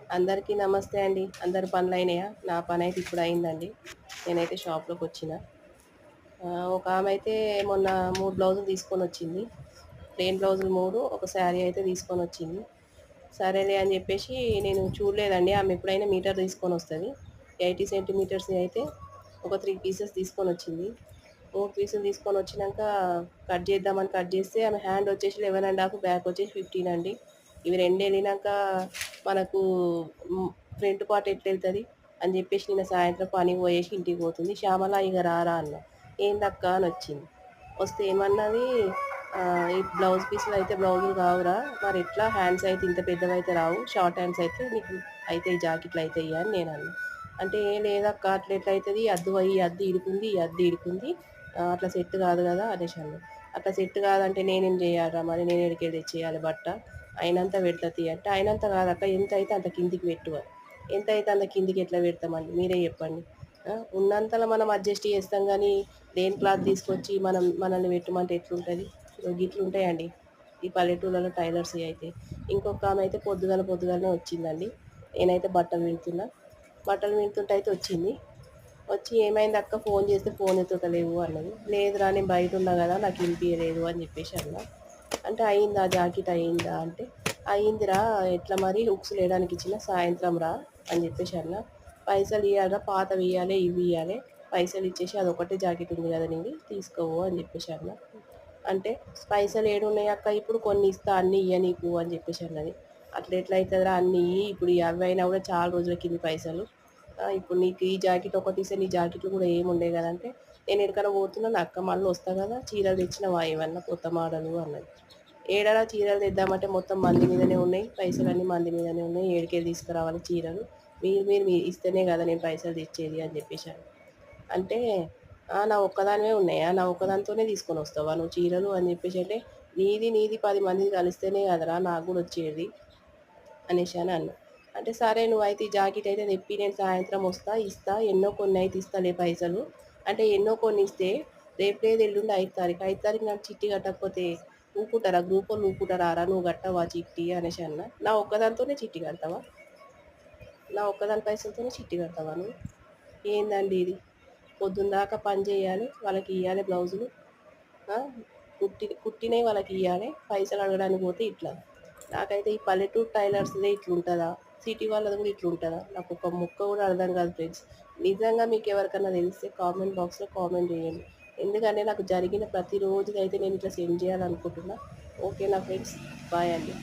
అందరికీ నమస్తే అండి. అందరి పనులైనయా? నా పనైతే ఇప్పుడు అయిందండి. నేనైతే షాప్‌లోకొచ్చిన. ఒక ఆమైతే మొన్న 3 బ్లౌజులు తీసుకొనొచ్చింది. ప్లెయిన్ బ్లౌజులు 3, ఒక శారీ అయితే తీసుకొనొచ్చింది. సరేలే అని జెప్పేసి నేను చూడలేదండి. ఆమె ఎప్పుడైనా మీటర్ తీసుకొనొస్తది. 80 సెంటీమీటర్స్‌యి అయితే ఒక 3 పీసెస్ తీసుకొనొచ్చింది. 3 పీసులు తీసుకొనొచ్చినంక కట్ చేద్దామని కట్ చేస్తే ఆమె హ్యాండ్ వచ్చేసి 11 ½ బ్యాక్ వచ్చేసి 15 అండి. ఇవి 2 ఎళ్ళినంక మనకు హ్మ్, ఫ్రంట్ పార్ట్ ఎట్లెళ్తది అని జెప్పేసి నిన్న సాయంత్రం పనికి పోయేసి ఇంటికి పోతుంది. శ్యామల ఇగ రారా అన్నా. ఏందక్కా అనొచ్చింది. వస్తే ఏమన్నది ఈ బ్లౌజ్ పీసులు అయితే బ్లౌజులు కావురా మరెట్లా హ్యాండ్స్ అయితే ఇంత పెద్దవైతే రావు. షార్ట్ హ్యాండ్స్ అయితే నీకు అయితాయి జాకెట్లు అయితాయి అని నేనన్నా. అంటే "ఏ లేదక్క అట్లా ఎట్లా అయితది? ఈ అద్దు ఇడుకుంది, ఈ అద్దు ఇడుకుంది. అట్లా సెట్ కాదు కదా" అనేసి అన్నా. అట్లా సెట్ కాదంటే నేనేం చేయాలిరా మరి నేను ఏడికెళ్ళి తెచ్చేయాలి బట్ట? అయినంత పెడతా తీ అంటే, అయినంత కాదక్క ఎంతైతే అంత కిందికి పెట్టు అని. ఎంతైతే అంత కిందికి ఎట్లా పెడతామండి మీరే చెప్పండి. ఉన్నంతలో మనం అడ్జస్ట్ చేస్తాం గానీ లేని క్లాత్ తీసుకొచ్చి మనల్ని పెట్టమంటే ఎట్లుంటది? ఇగో గిట్లుంటాయండి ఈ పల్లెటూళ్ళలో టైలర్స్ అయితే. ఇంకొక ఆమె అయితే పొద్దుగాలనే వచ్చిందండి. నేనైతే బట్టలు విండుతున్నా. బట్టలు విండుతుంటే అయితే వచ్చింది. వచ్చి "ఏమైందక్క ఫోన్ చేస్తే ఫోన్ ఎత్తుతలేవు" అన్నది. "లేదురా నేను బయటున్నా గదా నాకు ఇనిపియలేదు" అని చెప్పేసి అన్నా. అంటే "అయిందా జాకెట్ అయిందా" అంటే "అయిందిరా ఎట్లా మరి హుక్స్ లేయడానికి ఇచ్చిన సాయంత్రం రా" అని చెప్పేసి అన్నా. "పైసలు ఇయ్యాలిరా పాతవి ఇయ్యాలే ఇవి ఇయ్యాలే పైసలు ఇచ్చేసి అదొక్కటే జాకెట్ ఉంది కదా నీది తీసుకోవు" అని చెప్పేసి అన్నా. అంటే "పైసలు ఏడున్నాయి అక్క ఇప్పుడు కొన్ని ఇస్తా అన్నీ ఇయ్య నీకు" అని చెప్పేసి అన్నది. "అట్లా ఎట్లా అయితదిరా అన్నీ ఇయ్యి ఇప్పుడు ఈ అవి అయినా కూడా చాలా రోజులకి ఇన్ని పైసలు. ఇప్పుడు నీకు ఈ జాకెట్ ఒకటి ఇస్తే నీ జాకెట్లు కూడా ఏమి ఉండవు కదా" అంటే "నేను ఎక్కడికైనా పోతున్నాను అక్క మళ్ళీ వస్తా కదా చీరలు తెచ్చినవా ఏమన్నా కొత్త మోడలు" అన్నది. "ఏడరా చీరలు తెద్దామంటే మొత్తం మంది మీదనే ఉన్నాయి పైసలన్నీ మంది మీదనే ఉన్నాయి ఏడికెళ్ళి తీసుకురావాలి చీరలు మీరు ఇస్తేనే కదా నేను పైసలు తెచ్చేది" అని చెప్పేసి అన్నా. అంటే నా ఒక్కదానివే ఉన్నాయా? నా ఒక్కదానితోనే తీసుకొనొస్తావా నువ్వు చీరలు అని చెప్పేసి అంటే, నీది 10 మందిది కలిస్తేనే కదరా నాకు గూడా వచ్చేది" అనేసి అని అన్నా. అంటే "సరే నువ్వయితే ఈ జాకెట్ అయితే తెప్పి నేను సాయంత్రం వస్తా, ఇస్తా ఎన్నో కొన్ని అయితే ఇస్తాలే పైసలు" అంటే ఎన్నో కొన్ని ఇస్తే రేపు లేదు ఎల్లుండి 5 తారీఖు, 5 తారీఖు నాడు చిట్టి కట్టకపోతే ఊకుంటారా? గ్రూపోళ్ళు ఊకుంటారారా? "నువ్వు కట్టవా చిట్టి" అనేసి అన్నా. నా ఒక్కదానితోనే చిట్టి కడతావా? నా ఒక్కదాని పైసలతోనే చిట్టి కడతావా నువ్వు? ఏందండి ఇది? పొద్దుందాకా పని చేయాలి, వాళ్ళకియ్యాలి బ్లౌజులు. ఆ! కుట్టినయి వాళ్ళకియ్యాలే, పైసలు అడగడానికి పోతే ఇట్లా. నాకైతే ఈ పల్లెటూరు టైలర్స్‌దే ఇట్లుంటదా? సిటీ వాళ్ళది గూడా ఇట్లుంటదా? నాకొక ముక్క గూడా అర్థం కాదు ఫ్రెండ్స్. నిజంగా మీకెవరికన్నా తెలిస్తే కామెంట్ బాక్స్‌లో కామెంట్ జేయండి. ఎందుకంటే నాకు జరిగిన ప్రతి రోజుదైతే నేను ఇట్లా సెండ్ జేయాలనుకుంటున్నా. ఓకేనా ఫ్రెండ్స్? బాయ్ అండి.